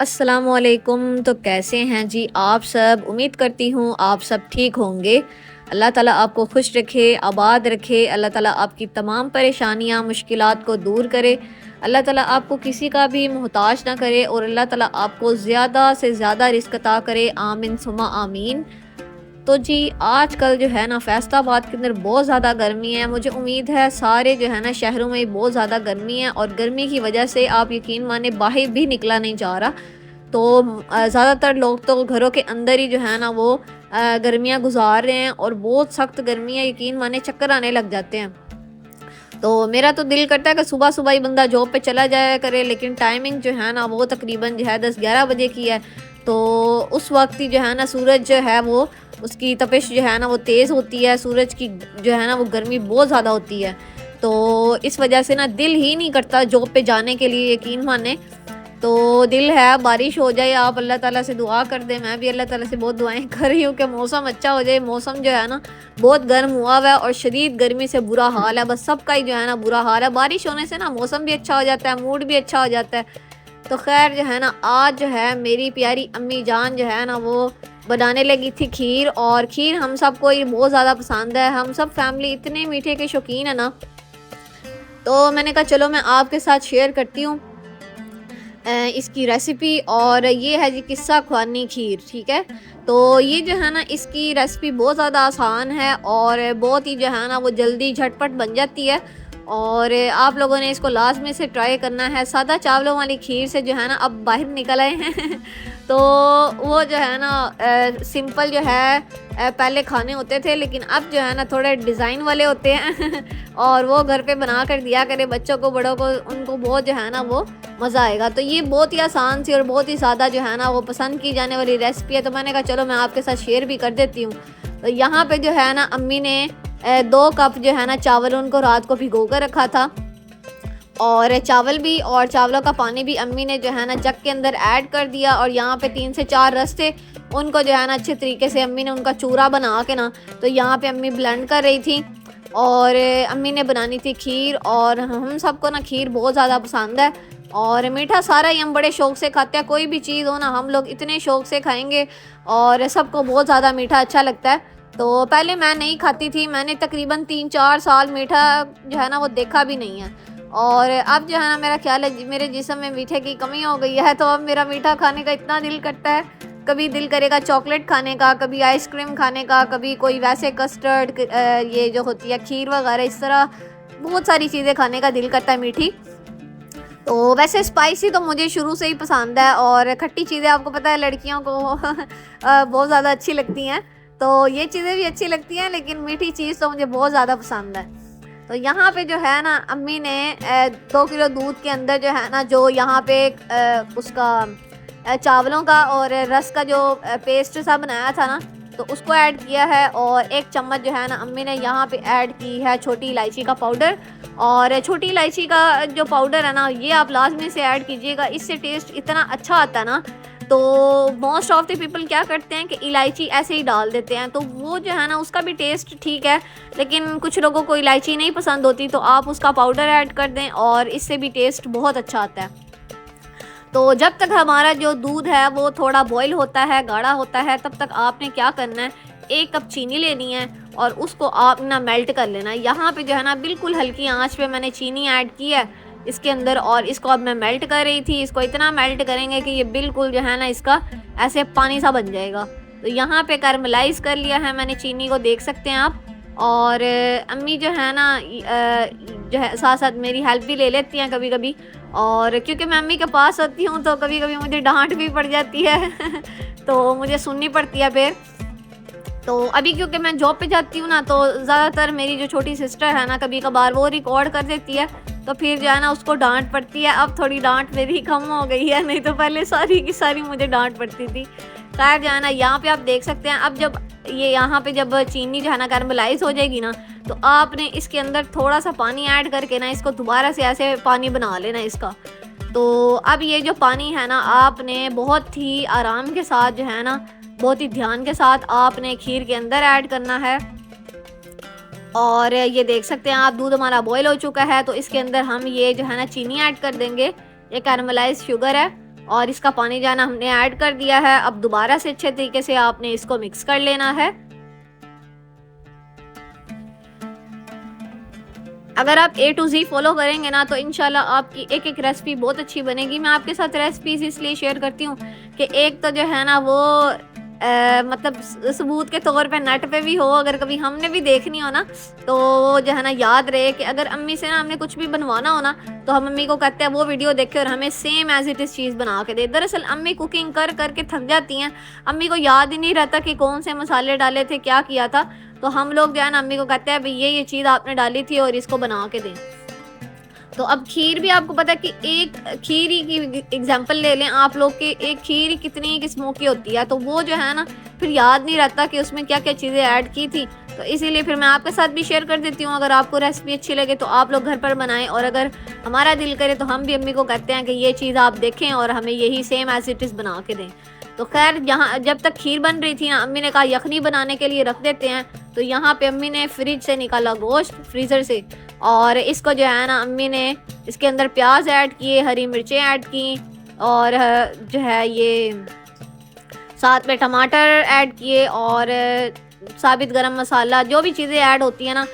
अस्सलामुअलैकुम। तो कैसे हैं जी आप सब? उम्मीद करती हूँ आप सब ठीक होंगे। अल्लाह ताला आपको खुश रखे, आबाद रखे। अल्लाह ताला आपकी तमाम परेशानियाँ, मुश्किलात को दूर करे। अल्लाह ताला आपको किसी का भी मोहताज ना करे और अल्लाह ताला आपको ज़्यादा से ज़्यादा रिज़्क अता करे। आमीन सुम्मा आमीन। तो जी आजकल जो है ना फैसलाबाद के अंदर बहुत ज़्यादा गर्मी है। मुझे उम्मीद है सारे जो है ना शहरों में बहुत ज़्यादा गर्मी है और गर्मी की वजह से आप यकीन माने बाहर भी निकला नहीं जा रहा। तो ज़्यादातर लोग तो घरों के अंदर ही जो है ना वो गर्मियाँ गुजार रहे हैं और बहुत सख्त गर्मी है, यकीन माने चक्कर आने लग जाते हैं। तो मेरा तो दिल करता है कि सुबह-सुबह ही बंदा जॉब पे चला जाया करे, लेकिन टाइमिंग जो है ना वो तकरीबन जो है 10-11 बजे की है। तो उस वक़्त ही जो है ना सूरज जो है वो उसकी तपिश जो है ना वो तेज़ होती है, सूरज की जो है ना वो गर्मी बहुत ज़्यादा होती है। तो इस वजह से ना दिल ही नहीं करता जॉब पे जाने के लिए, यकीन माने। तो दिल है बारिश हो जाए, आप अल्लाह ताला से दुआ कर दें। मैं भी अल्लाह ताला से बहुत दुआएँ कर रही हूँ कि मौसम अच्छा हो जाए। मौसम जो है ना बहुत गर्म हुआ हुआ है और शदीद गर्मी से बुरा हाल है, बस सबका ही जो है ना बुरा हाल है। बारिश होने से ना मौसम भी अच्छा हो जाता है, मूड भी अच्छा हो जाता है। तो खैर जो है ना आज जो है मेरी प्यारी अम्मी जान जो है ना वो बनाने लगी थी खीर, और खीर हम सबको ये बहुत ज़्यादा पसंद है। हम सब फैमिली इतने मीठे के शौकीन है ना, तो मैंने कहा चलो मैं आपके साथ शेयर करती हूँ इसकी रेसिपी। और ये है जी किस्सा ख्वानी खीर, ठीक है। तो ये जो है ना इसकी रेसिपी बहुत ज़्यादा आसान है और बहुत ही जो है ना वो जल्दी झटपट बन जाती है, और आप लोगों ने इसको लाजमी से ट्राई करना है। सादा चावलों वाली खीर से जो है ना अब बाहर निकल आए हैं तो वो जो है ना सिंपल जो है पहले खाने होते थे, लेकिन अब जो है ना थोड़े डिज़ाइन वाले होते हैं और वो घर पे बना कर दिया करें बच्चों को, बड़ों को, उनको बहुत जो है ना वो मज़ा आएगा। तो ये बहुत ही आसान सी और बहुत ही सादा जो है ना वो पसंद की जाने वाली रेसिपी है। तो मैंने कहा चलो मैं आपके साथ शेयर भी कर देती हूँ। तो यहाँ पे जो है ना अम्मी ने 2 कप जो है ना चावल उनको रात को भिगो कर रखा था, और चावल भी और चावलों का पानी भी अम्मी ने जो है ना जग के अंदर ऐड कर दिया। और यहाँ पे 3 से 4 रस थे, उनको जो है ना अच्छे तरीके से अम्मी ने उनका चूरा बना के ना तो यहाँ पे अम्मी ब्लेंड कर रही थी। और अम्मी ने बनानी थी खीर, और हम सबको ना खीर बहुत ज़्यादा पसंद है और मीठा सारा ही हम बड़े शौक़ से खाते हैं। कोई भी चीज़ हो ना हम लोग इतने शौक़ से खाएंगे और सबको बहुत ज़्यादा मीठा अच्छा लगता है। तो पहले मैं नहीं खाती थी, मैंने तकरीबन 3-4 साल मीठा जो है ना वो देखा भी नहीं है, और अब जो है ना मेरा ख्याल है मेरे जिस्म में मीठे की कमी हो गई है। तो अब मेरा मीठा खाने का इतना दिल करता है, कभी दिल करेगा चॉकलेट खाने का, कभी आइसक्रीम खाने का, कभी कोई वैसे कस्टर्ड ये जो होती है खीर वगैरह, इस तरह बहुत सारी चीज़ें खाने का दिल करता है मीठी। तो वैसे स्पाइसी तो मुझे शुरू से ही पसंद है, और खट्टी चीज़ें आपको पता है लड़कियों को बहुत ज़्यादा अच्छी लगती हैं। तो ये चीज़ें भी अच्छी लगती हैं, लेकिन मीठी चीज़ तो मुझे बहुत ज़्यादा पसंद है। तो यहाँ पे जो है ना अम्मी ने 2 किलो दूध के अंदर जो है ना जो यहाँ पे उसका चावलों का और रस का जो पेस्ट सा बनाया था ना तो उसको ऐड किया है, और 1 चम्मच जो है ना अम्मी ने यहाँ पे ऐड की है छोटी इलायची का पाउडर। और छोटी इलायची का जो पाउडर है ना ये आप लाजमी से ऐड कीजिएगा, इससे टेस्ट इतना अच्छा आता है ना। तो मोस्ट ऑफ द पीपल क्या करते हैं कि इलायची ऐसे ही डाल देते हैं, तो वो जो है ना उसका भी टेस्ट ठीक है, लेकिन कुछ लोगों को इलायची नहीं पसंद होती, तो आप उसका पाउडर ऐड कर दें और इससे भी टेस्ट बहुत अच्छा आता है। तो जब तक हमारा जो दूध है वो थोड़ा बॉईल होता है, गाढ़ा होता है, तब तक आपने क्या करना है, 1 कप चीनी लेनी है और उसको आप ना मेल्ट कर लेना है। यहाँ पे जो है ना बिल्कुल हल्की आंच पे मैंने चीनी ऐड की है इसके अंदर, और इसको अब मैं मेल्ट कर रही थी। इसको इतना मेल्ट करेंगे कि ये बिल्कुल जो है ना इसका ऐसे पानी सा बन जाएगा। तो यहाँ पे कैरमलाइज कर लिया है मैंने चीनी को, देख सकते हैं आप। और अम्मी जो है ना जो है साथ साथ मेरी हेल्प भी ले लेती हैं कभी कभी, और क्योंकि मैं अम्मी के पास होती हूँ तो कभी कभी मुझे डांट भी पड़ जाती है तो मुझे सुननी पड़ती है फिर। तो अभी क्योंकि मैं जॉब पे जाती हूँ ना, तो ज़्यादातर मेरी जो छोटी सिस्टर है ना कभी कभार वो रिकॉर्ड कर देती है, तो फिर जो है ना उसको डांट पड़ती है। अब थोड़ी डांट मेरी कम हो गई है, नहीं तो पहले सारी की सारी मुझे डांट पड़ती थी। खैर जो है ना यहाँ पे आप देख सकते हैं, अब जब ये यहाँ पे जब चीनी जो है ना कैरमलाइज हो जाएगी ना, तो आपने इसके अंदर थोड़ा सा पानी ऐड करके ना इसको दोबारा से ऐसे पानी बना लेना इसका। तो अब ये जो पानी है ना आपने बहुत ही आराम के साथ जो है ना बहुत ही ध्यान के साथ आपने खीर के अंदर ऐड करना है। और ये देख सकते हैं आप दूध हमारा बॉईल हो चुका है, तो इसके अंदर हम ये जो है ना चीनी ऐड कर देंगे। ये कैरमलाइज शुगर है और इसका पानी जो है ना हमने ऐड कर दिया है। अब दोबारा से अच्छे तरीके से आपने इसको मिक्स कर लेना है। अगर आप A to Z फॉलो करेंगे ना तो इंशाल्लाह आपकी एक एक रेसिपी बहुत अच्छी बनेगी। मैं आपके साथ रेसिपीज इसलिए शेयर करती हूँ कि एक तो जो है ना वो मतलब सबूत के तौर पे नेट पे भी हो, अगर कभी हमने भी देखनी हो ना तो वो जो है ना याद रहे कि अगर अम्मी से ना हमने कुछ भी बनवाना हो ना तो हम अम्मी को कहते हैं वो वीडियो देखे और हमें सेम एज इट इज़ चीज़ बना के दे। दरअसल अम्मी कुकिंग कर करके थक जाती हैं, अम्मी को याद ही नहीं रहता कि कौन से मसाले डाले थे, क्या किया था। तो हम लोग जो है ना अम्मी को कहते हैं भाई ये चीज़ आपने डाली थी और इसको बना के दें। तो अब खीर भी आपको पता है कि एक खीर ही की एग्जांपल ले लें आप लोग कि एक खीर ही कितनी किस्मों की होती है, तो वो जो है ना फिर याद नहीं रहता कि उसमें क्या क्या चीज़ें ऐड की थी। तो इसीलिए फिर मैं आपके साथ भी शेयर कर देती हूँ। अगर आपको रेसिपी अच्छी लगे तो आप लोग घर पर बनाएं, और अगर हमारा दिल करे तो हम भी अम्मी को कहते हैं कि ये चीज़ आप देखें और हमें यही सेम एज इट इज़ बना के दें। तो खैर यहाँ जब तक खीर बन रही थी ना अम्मी ने कहा यखनी बनाने के लिए रख देते हैं। तो यहाँ पे अम्मी ने फ्रिज से निकाला गोश्त फ्रीज़र से, और इसको जो है ना अम्मी ने इसके अंदर प्याज ऐड किए, हरी मिर्चें ऐड की, और जो है ये साथ में टमाटर ऐड किए, और साबित गरम मसाला जो भी चीज़ें ऐड होती है ना,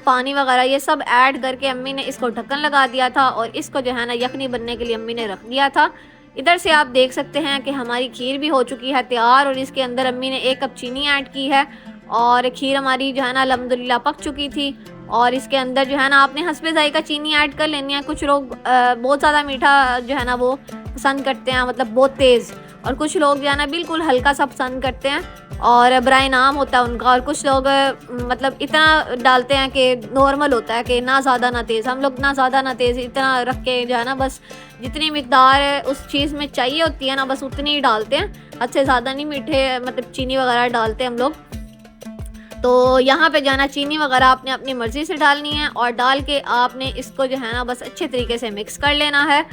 पानी वगैरह ये सब ऐड करके अम्मी ने इसको ढक्कन लगा दिया था और इसको जो है ना यखनी बनने के लिए अम्मी ने रख दिया था। इधर से आप देख सकते हैं कि हमारी खीर भी हो चुकी है तैयार, और इसके अंदर अम्मी ने 1 कप चीनी ऐड की है, और खीर हमारी जो है ना अल्हम्दुलिल्लाह पक चुकी थी। और इसके अंदर जो है ना आपने हस्बे ज़ायक़ा चीनी ऐड कर लेनी है। कुछ लोग बहुत ज़्यादा मीठा जो है ना वो पसंद करते हैं, मतलब बहुत तेज़, और कुछ लोग जो है ना बिल्कुल हल्का सा पसंद करते हैं, और बराए नाम होता है उनका। और कुछ लोग मतलब इतना डालते हैं कि नॉर्मल होता है कि ना ज़्यादा ना तेज़। हम लोग ना ज़्यादा ना तेज़ इतना रख के जो है ना बस जितनी मिकदार उस चीज़ में चाहिए होती है ना बस उतनी ही डालते हैं, हद से ज़्यादा नहीं मीठे मतलब चीनी वगैरह डालते हैं हम लोग। तो यहाँ पे जाना चीनी वगैरह आपने अपनी मर्ज़ी से डालनी है, और डाल के आपने इसको जो है ना बस अच्छे तरीके से मिक्स कर लेना है।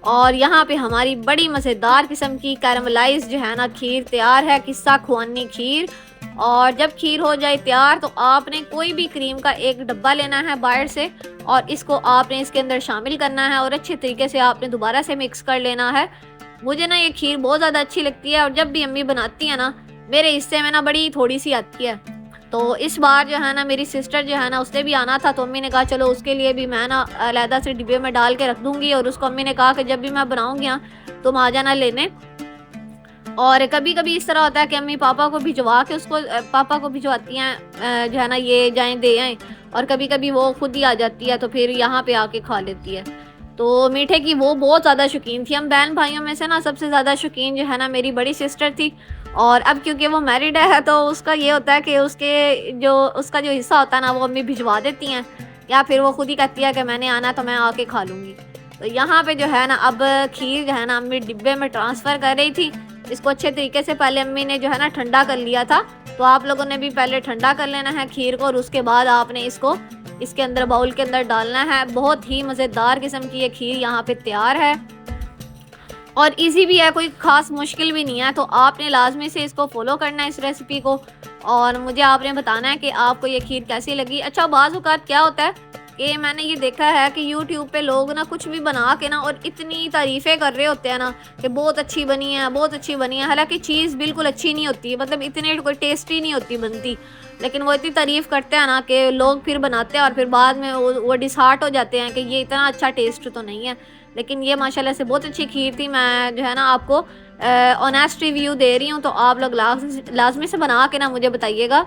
और यहाँ पे हमारी बड़ी मज़ेदार किस्म की कैरमलाइज जो है ना खीर तैयार है, किस्सा खुआनी खीर। और जब खीर हो जाए तैयार तो आपने कोई भी क्रीम का एक डब्बा लेना है बाहर से, और इसको आपने इसके अंदर शामिल करना है और अच्छे तरीके से आपने दोबारा से मिक्स कर लेना है। मुझे ना ये खीर बहुत ज़्यादा अच्छी लगती है, और जब भी अम्मी बनाती है ना मेरे हिस्से में ना बड़ी थोड़ी सी आती है। तो इस बार जो है ना मेरी सिस्टर जो है ना उसने भी आना था, तो अम्मी ने कहा चलो उसके लिए भी मैं ना अलहदा से डिब्बे में डाल के रख दूँगी, और उसको अम्मी ने कहा कि जब भी मैं बनाऊँगी ना तुम आ जाना लेने। और कभी कभी इस तरह होता है कि अम्मी पापा को भिजवा के उसको पापा को भिजवाती हैं जो है ना ये जाएँ दे आएँ, और कभी कभी वो खुद ही आ जाती है तो फिर यहाँ पे आके खा लेती है। तो मीठे की वो बहुत ज़्यादा शौकीन थी। हम बहन भाइयों में से ना सबसे ज़्यादा शौकीन जो है ना मेरी बड़ी सिस्टर थी, और अब क्योंकि वो मैरिड है तो उसका ये होता है कि उसका जो हिस्सा होता है ना वो अम्मी भिजवा देती हैं, या फिर वो खुद ही कहती है कि मैंने आना तो मैं आके खा लूँगी। तो यहाँ पे जो है ना अब खीर जो है ना अम्मी डिब्बे में ट्रांसफ़र कर रही थी। इसको अच्छे तरीके से पहले अम्मी ने जो है ना ठंडा कर लिया था, तो आप लोगों ने भी पहले ठंडा कर लेना है खीर को, और उसके बाद आपने इसको इसके अंदर बाउल के अंदर डालना है। बहुत ही मज़ेदार किस्म की ये खीर यहाँ पे तैयार है, और इजी भी है, कोई ख़ास मुश्किल भी नहीं है। तो आपने लाजमी से इसको फॉलो करना है इस रेसिपी को, और मुझे आपने बताना है कि आपको ये खीर कैसी लगी। अच्छा बाज़ औक़ात क्या होता है कि मैंने ये देखा है कि यूट्यूब पे लोग ना कुछ भी बना के ना और इतनी तारीफ़ें कर रहे होते हैं ना कि बहुत अच्छी बनी है, बहुत अच्छी बनी है, हालांकि चीज़ बिल्कुल अच्छी नहीं होती, मतलब इतनी कोई टेस्टी नहीं होती बनती, लेकिन वो इतनी तारीफ़ करते हैं ना कि लोग फिर बनाते हैं और फिर बाद में वो डिसहार्ट हो जाते हैं कि ये इतना अच्छा टेस्ट तो नहीं है। लेकिन ये माशाल्लाह से बहुत अच्छी खीर थी। मैं जो है ना आपको ऑनेस्ट रिव्यू दे रही हूँ, तो आप लोग लाजमी से बना के ना मुझे बताइएगा।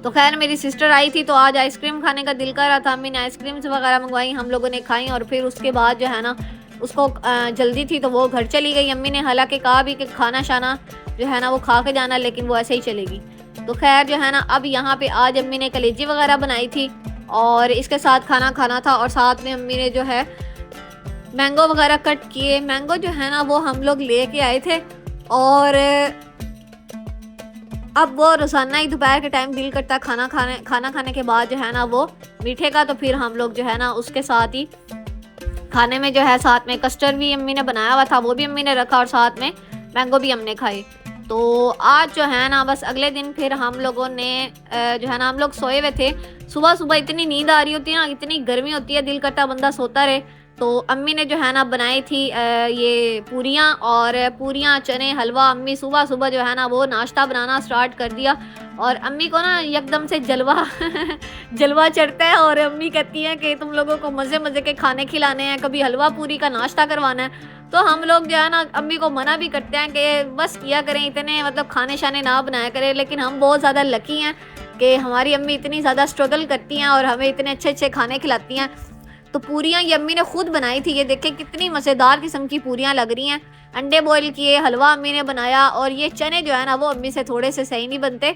तो खैर मेरी सिस्टर आई थी तो आज आइसक्रीम खाने का दिल कर रहा था, अम्मी ने आइसक्रीम्स वगैरह मंगवाई, हम लोगों ने खाई, और फिर उसके बाद जो है ना उसको जल्दी थी तो वो घर चली गई। अम्मी ने हालांकि कहा भी कि खाना शाना जो है ना वो खा के जाना, लेकिन वो ऐसे ही चलेगी। तो खैर जो है ना अब यहाँ पे आज अम्मी ने कलेजी वगैरह बनाई थी और इसके साथ खाना खाना था, और साथ में अम्मी ने जो है मैंगो वगैरह कट किए। मैंगो जो है ना वो हम लोग लेके आए थे, और अब वो रोज़ाना ही दोपहर के टाइम दिल करता खाना खाने के बाद जो है ना वो मीठे का, तो फिर हम लोग जो है ना उसके साथ ही खाने में जो है साथ में कस्टर्ड भी अम्मी ने बनाया हुआ था, वो भी अम्मी ने रखा, और साथ में मैंगो भी हमने खाए। तो आज जो है ना बस अगले दिन फिर हम लोगों ने जो है ना हम लोग सोए हुए थे। सुबह सुबह इतनी नींद आ रही होती है ना, इतनी गर्मी होती है, दिल करता बंदा सोता रहे, तो अम्मी ने जो है ना बनाई थी ये पूरियाँ, और पूरियाँ, चने, हलवा। अम्मी सुबह-सुबह जो है ना वो नाश्ता बनाना स्टार्ट कर दिया, और अम्मी को ना एकदम से जलवा जलवा चढ़ता है, और अम्मी कहती हैं कि तुम लोगों को मज़े-मज़े के खाने खिलाने हैं, कभी हलवा पूरी का नाश्ता करवाना है। तो हम लोग जो है ना अम्मी को मना भी करते हैं कि बस किया करें, इतने मतलब खाने-शाने ना बनाया करें, लेकिन हम बहुत ज़्यादा लकी हैं कि हमारी अम्मी इतनी ज़्यादा स्ट्रगल करती हैं और हमें इतने अच्छे-अच्छे खाने खिलाती हैं। तो पूरियाँ ये अम्मी ने खुद बनाई थी, ये देखें कितनी मज़ेदार किस्म की पूरियाँ लग रही हैं। अंडे बॉयल किए, हलवा अम्मी ने बनाया, और ये चने जो है ना वो अम्मी से थोड़े से सही नहीं बनते।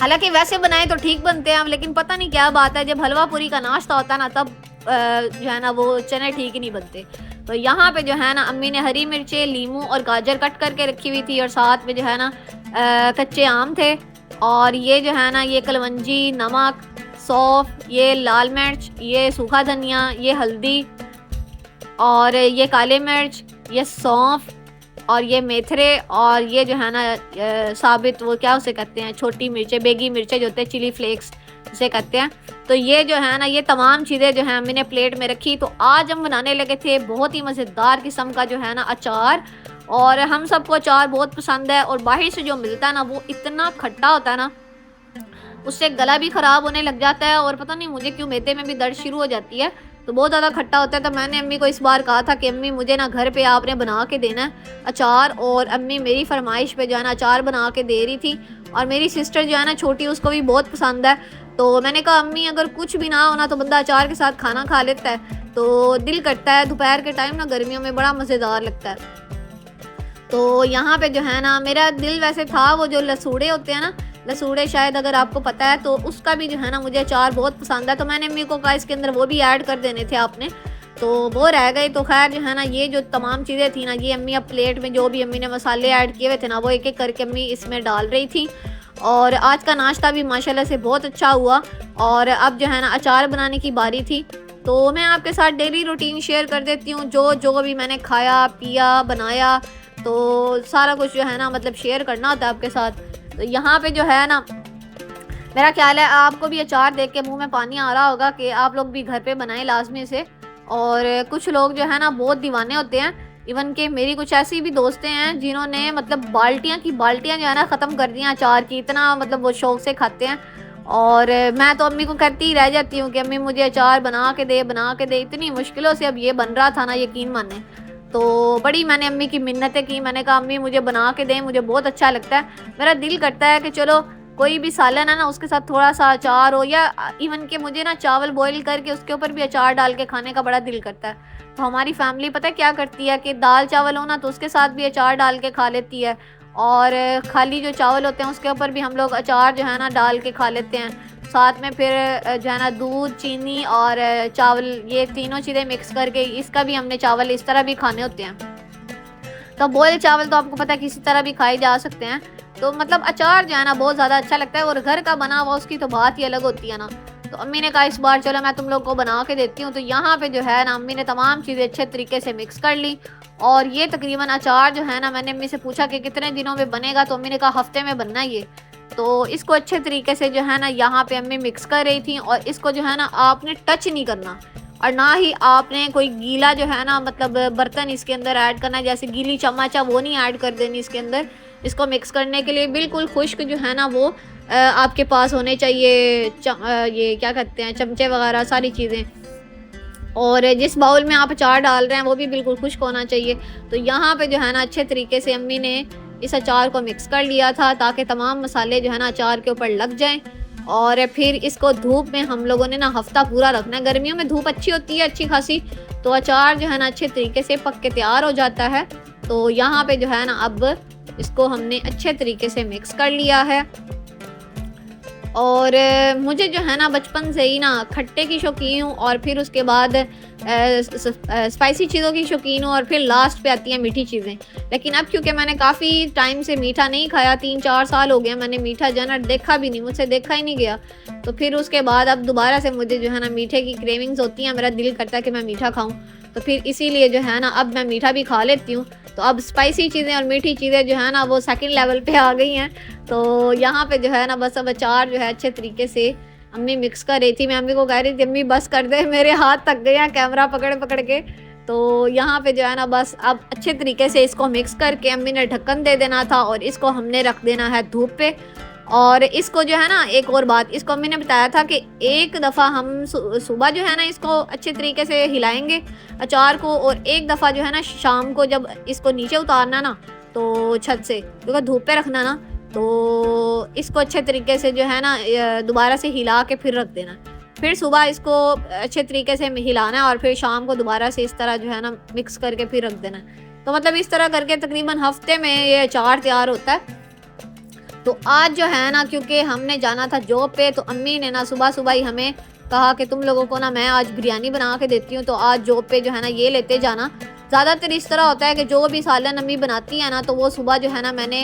हालाँकि वैसे बनाए तो ठीक बनते हैं, लेकिन पता नहीं क्या बात है, जब हलवा पूरी का नाश्ता होता है ना तब जो है ना वो चने ठीक ही नहीं बनते। तो यहाँ पे जो है ना अम्मी ने हरी मिर्चें, लीमू और गाजर कट करके रखी हुई थी, और साथ में जो है ना कच्चे आम थे, और ये जो है ना ये कलवंजी, नमक, सौंफ, ये लाल मिर्च, ये सूखा धनिया, ये हल्दी, और ये काली मिर्च, ये सौंफ, और ये मेथरे, और ये जो है ना साबित वो क्या उसे कहते हैं, छोटी मिर्चें, बेगी मिर्चें जो होते हैं, चिली फ्लेक्स जिसे कहते हैं। तो ये जो है ना ये तमाम चीज़ें जो है मैंने प्लेट में रखी। तो आज हम बनाने लगे थे बहुत ही मज़ेदार किस्म का जो है ना अचार, और हम सबको अचार बहुत पसंद है, और बाहर से जो मिलता है ना वो इतना खट्टा होता है ना, उससे गला भी ख़राब होने लग जाता है, और पता नहीं मुझे क्यों मैदे में भी दर्द शुरू हो जाती है, तो बहुत ज़्यादा खट्टा होता है। तो मैंने अम्मी को इस बार कहा था कि अम्मी मुझे ना घर पे आपने बना के देना है अचार, और अम्मी मेरी फरमाइश पे जो है ना अचार बना के दे रही थी, और मेरी सिस्टर जो है ना छोटी, उसको भी बहुत पसंद है। तो मैंने कहा अम्मी अगर कुछ भी ना हो ना तो बंदा अचार के साथ खाना खा लेता है, तो दिल करता है दोपहर के टाइम ना गर्मियों में बड़ा मज़ेदार लगता है। तो यहाँ पे जो है ना मेरा दिल वैसे था वो जो लसूड़े होते हैं ना, लसूड़े शायद अगर आपको पता है, तो उसका भी जो है ना मुझे अचार बहुत पसंद है। तो मैंने अम्मी को कहा इसके अंदर वो भी ऐड कर देने थे आपने, तो वो रह गए। तो खैर जो है ना ये जो तमाम चीज़ें थी ना, ये अम्मी अब प्लेट में जो भी अम्मी ने मसाले ऐड किए हुए थे ना वो एक एक करके अम्मी इसमें डाल रही थी। और आज का नाश्ता भी माशाल्लाह से बहुत अच्छा हुआ। और अब जो है ना अचार बनाने की बारी थी, तो मैं आपके साथ डेली रूटीन शेयर कर देती हूँ, जो जो भी मैंने खाया पिया बनाया, तो सारा कुछ जो है ना मतलब शेयर करना होता है आपके साथ। तो यहाँ पे जो है ना मेरा ख्याल है आपको भी अचार देख के मुंह में पानी आ रहा होगा कि आप लोग भी घर पे बनाएं लाजमी से। और कुछ लोग जो है ना बहुत दीवाने होते हैं, इवन कि मेरी कुछ ऐसी भी दोस्तें हैं जिन्होंने मतलब बाल्टियाँ की बाल्टियाँ जो है ना ख़त्म कर दी हैं अचार की, इतना मतलब वो शौक़ से खाते हैं। और मैं तो अम्मी को कहती ही रह जाती हूँ कि अम्मी मुझे अचार बना के दे। इतनी मुश्किलों से अब ये बन रहा था ना, यकीन माने। तो बड़ी मैंने अम्मी की मिन्नतें की, मैंने कहा अम्मी मुझे बना के दें, मुझे बहुत अच्छा लगता है। मेरा दिल करता है कि चलो कोई भी सालन है ना उसके साथ थोड़ा सा अचार हो, या इवन कि मुझे ना चावल बॉईल करके उसके ऊपर भी अचार डाल के खाने का बड़ा दिल करता है। तो हमारी फैमिली पता है क्या करती है कि दाल चावल हो ना तो उसके साथ भी अचार डाल के खा लेती है, और खाली जो चावल होते हैं उसके ऊपर भी हम लोग अचार जो है ना डाल के खा लेते हैं। साथ में फिर जो है ना दूध, चीनी और चावल, ये तीनों चीज़ें मिक्स करके इसका भी हमने चावल इस तरह भी खाने होते हैं। तो बॉयल चावल तो आपको पता है किसी तरह भी खाए जा सकते हैं। तो मतलब अचार जो है ना बहुत ज़्यादा अच्छा लगता है, और घर का बना हुआ उसकी तो बात ही अलग होती है ना। तो अम्मी ने कहा इस बार चलो मैं तुम लोग को बना के देती हूँ। तो यहाँ पे जो है ना अम्मी ने तमाम चीज़ें अच्छे तरीके से मिक्स कर ली, और ये तकरीबन अचार जो है ना मैंने अम्मी से पूछा कि कितने दिनों में बनेगा, तो अम्मी ने कहा हफ्ते में बनना ये। तो इसको अच्छे तरीके से जो है ना यहाँ पे अम्मी मिक्स कर रही थी, और इसको जो है ना आपने टच नहीं करना, और ना ही आपने कोई गीला जो है ना मतलब बर्तन इसके अंदर ऐड करना है, जैसे गीली चम्मच है वो नहीं ऐड कर देनी इसके अंदर। इसको मिक्स करने के लिए बिल्कुल खुश्क जो है ना वो आपके पास होने चाहिए, ये क्या कहते हैं चमचे वगैरह सारी चीज़ें। और जिस बाउल में आप अचार डाल रहे हैं वो भी बिल्कुल खुश्क होना चाहिए। तो यहाँ पे जो है ना अच्छे तरीके से अम्मी ने इस अचार को मिक्स कर लिया था ताकि तमाम मसाले जो है ना अचार के ऊपर लग जाएं। और फिर इसको धूप में हम लोगों ने ना हफ्ता पूरा रखना है। गर्मियों में धूप अच्छी होती है, अच्छी खासी, तो अचार जो है ना अच्छे तरीके से पक के तैयार हो जाता है। तो यहाँ पे जो है ना अब इसको हमने अच्छे तरीके से मिक्स कर लिया है। और मुझे जो है ना बचपन से ही ना खट्टे की शौकीन हूँ, और फिर उसके बाद स्पाइसी चीज़ों की शौकीन हूँ, और फिर लास्ट पे आती हैं मीठी चीज़ें। लेकिन अब क्योंकि मैंने काफ़ी टाइम से मीठा नहीं खाया, 3-4 साल हो गए मैंने मीठा जानर देखा भी नहीं, मुझसे देखा ही नहीं गया। तो फिर उसके बाद अब दोबारा से मुझे जो है ना मीठे की क्रेविंग्स होती हैं, मेरा दिल करता है कि मैं मीठा खाऊँ। तो फिर इसीलिए जो है ना अब मैं मीठा भी खा लेती हूँ। तो अब स्पाइसी चीज़ें और मीठी चीज़ें जो है ना वो सेकंड लेवल पे आ गई हैं। तो यहाँ पे जो है ना बस अब अचार जो है अच्छे तरीके से अम्मी मिक्स कर रही थी। मैं अम्मी को कह रही थी अम्मी बस कर दे, मेरे हाथ थक गए हैं कैमरा पकड़ पकड़ के। तो यहाँ पे जो है ना बस अब अच्छे तरीके से इसको मिक्स करके अम्मी ने ढक्कन दे देना था और इसको हमने रख देना है धूप पे। और इसको जो है ना एक और बात इसको अम्मी ने बताया था कि एक दफ़ा हम सुबह जो है ना इसको अच्छे तरीके से हिलाएंगे अचार को, और एक दफ़ा जो है ना शाम को जब इसको नीचे उतारना ना तो छत से, क्योंकि धूप पे रखना ना, तो इसको अच्छे तरीके से जो है ना दोबारा से हिला के फिर रख देना। फिर सुबह इसको अच्छे तरीके से हिलाना है और फिर शाम को दोबारा से इस तरह जो है ना मिक्स करके फिर रख देना। तो मतलब इस तरह करके तकरीबन हफ्ते में ये अचार तैयार होता है। तो आज जो है ना क्योंकि हमने जाना था जॉब पे, तो अम्मी ने ना सुबह सुबह ही हमें कहा कि तुम लोगों को ना मैं आज बिरयानी बना के देती हूँ, तो आज जॉब पे जो है ना ये लेते जाना। ज़्यादातर इस तरह होता है कि जो भी सालन अम्मी बनाती है ना तो वो सुबह जो है ना मैंने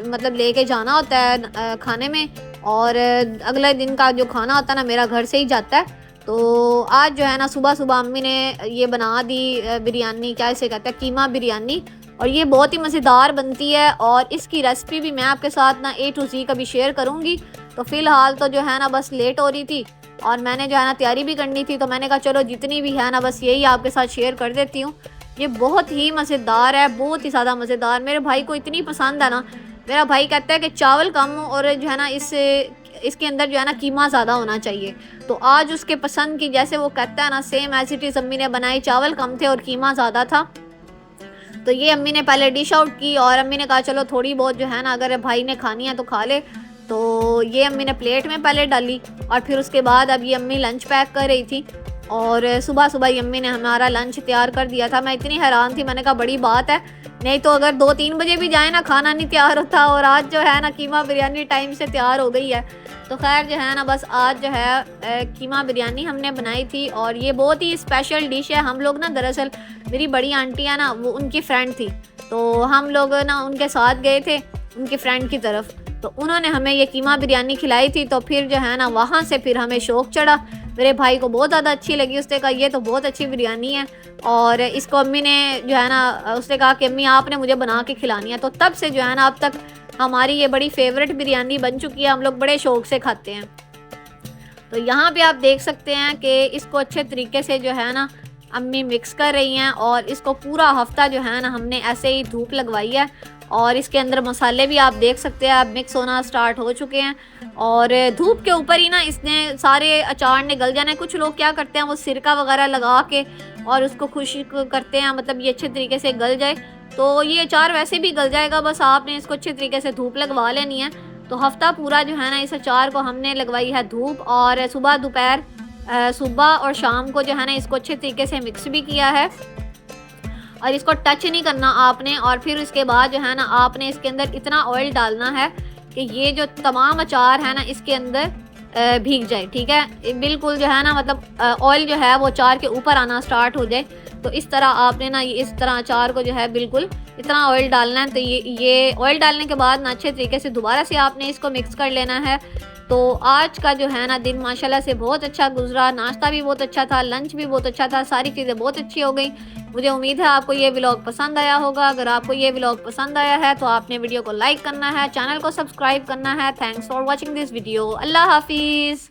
मतलब लेके जाना होता है खाने में, और अगले दिन का जो खाना होता है ना मेरा घर से ही जाता है। तो आज जो है ना सुबह सुबह अम्मी ने ये बना दी बिरयानी, क्या इसे कहते हैं, कीमा बिरयानी। और ये बहुत ही मज़ेदार बनती है और इसकी रेसिपी भी मैं आपके साथ ना A to Z कभी शेयर करूँगी। तो फ़िलहाल तो जो है ना बस लेट हो रही थी और मैंने जो है ना तैयारी भी करनी थी, तो मैंने कहा चलो जितनी भी है ना बस यही आपके साथ शेयर कर देती हूँ। ये बहुत ही मज़ेदार है, बहुत ही ज़्यादा मज़ेदार। मेरे भाई को इतनी पसंद है ना, मेरा भाई कहता है कि चावल कम और जो है ना इसके अंदर जो है ना कीमा ज़्यादा होना चाहिए। तो आज उसके पसंद की, जैसे वो कहता है ना सेम एज इट इज़ अम्मी ने बनाई, चावल कम थे और कीमा ज़्यादा था। तो ये अम्मी ने पहले डिश आउट की और अम्मी ने कहा चलो थोड़ी बहुत जो है ना अगर भाई ने खानी है तो खा ले। तो ये अम्मी ने प्लेट में पहले डाली और फिर उसके बाद अब ये अम्मी लंच पैक कर रही थी और सुबह सुबह ही अम्मी ने हमारा लंच तैयार कर दिया था। मैं इतनी हैरान थी, मैंने कहा बड़ी बात है, नहीं तो अगर 2-3 बजे भी जाए ना खाना नहीं तैयार होता, और आज जो है ना कीमा बिरयानी टाइम से तैयार हो गई है। तो खैर जो है ना बस आज जो है कीमा बिरयानी हमने बनाई थी और ये बहुत ही स्पेशल डिश है। हम लोग ना दरअसल मेरी बड़ी आंटी है ना वो उनकी फ्रेंड थी, तो हम लोग ना उनके साथ गए थे उनकी फ्रेंड की तरफ, तो उन्होंने हमें ये कीमा बिरयानी खिलाई थी। तो फिर जो है ना वहाँ से फिर हमें शौक़ चढ़ा, मेरे भाई को बहुत ज़्यादा अच्छी लगी, उसने कहा ये तो बहुत अच्छी बिरयानी है और इसको अम्मी ने जो है ना उसने कहा कि अम्मी आपने मुझे बना के खिलानी है। तो तब से जो है ना अब तक हमारी ये बड़ी फेवरेट बिरयानी बन चुकी है, हम लोग बड़े शौक़ से खाते हैं। तो यहाँ पे आप देख सकते हैं कि इसको अच्छे तरीके से जो है ना अम्मी मिक्स कर रही हैं और इसको पूरा हफ्ता जो है ना हमने ऐसे ही धूप लगवाई है और इसके अंदर मसाले भी आप देख सकते हैं अब मिक्स होना स्टार्ट हो चुके हैं और धूप के ऊपर ही ना इसने सारे अचार ने गल जाना है। कुछ लोग क्या करते हैं वो सिरका वगैरह लगा के और उसको खुश्क करते हैं, मतलब ये अच्छे तरीके से गल जाए। तो ये अचार वैसे भी गल जाएगा, बस आपने इसको अच्छे तरीके से धूप लगवा लेनी है। तो हफ्ता पूरा जो है ना इस अचार को हमने लगवाई है धूप और सुबह दोपहर सुबह और शाम को जो है ना इसको अच्छे तरीके से मिक्स भी किया है और इसको टच नहीं करना आपने। और फिर इसके बाद जो है ना आपने इसके अंदर इतना ऑयल डालना है कि ये जो तमाम अचार है ना इसके अंदर भीग जाए, ठीक है, बिल्कुल जो है ना मतलब ऑयल जो है वो अचार के ऊपर आना स्टार्ट हो जाए। तो इस तरह आपने ना इस तरह अचार को जो है बिल्कुल इतना ऑयल डालना है। तो ये ऑयल डालने के बाद ना अच्छे तरीके से दोबारा से आपने इसको मिक्स कर लेना है। तो आज का जो है ना दिन माशाल्लाह से बहुत अच्छा गुजरा, नाश्ता भी बहुत अच्छा था, लंच भी बहुत अच्छा था, सारी चीज़ें बहुत अच्छी हो गई। मुझे उम्मीद है आपको ये व्लॉग पसंद आया होगा। अगर आपको ये व्लॉग पसंद आया है तो आपने वीडियो को लाइक करना है, चैनल को सब्सक्राइब करना है। Thanks for watching this video. Allah हाफिज़।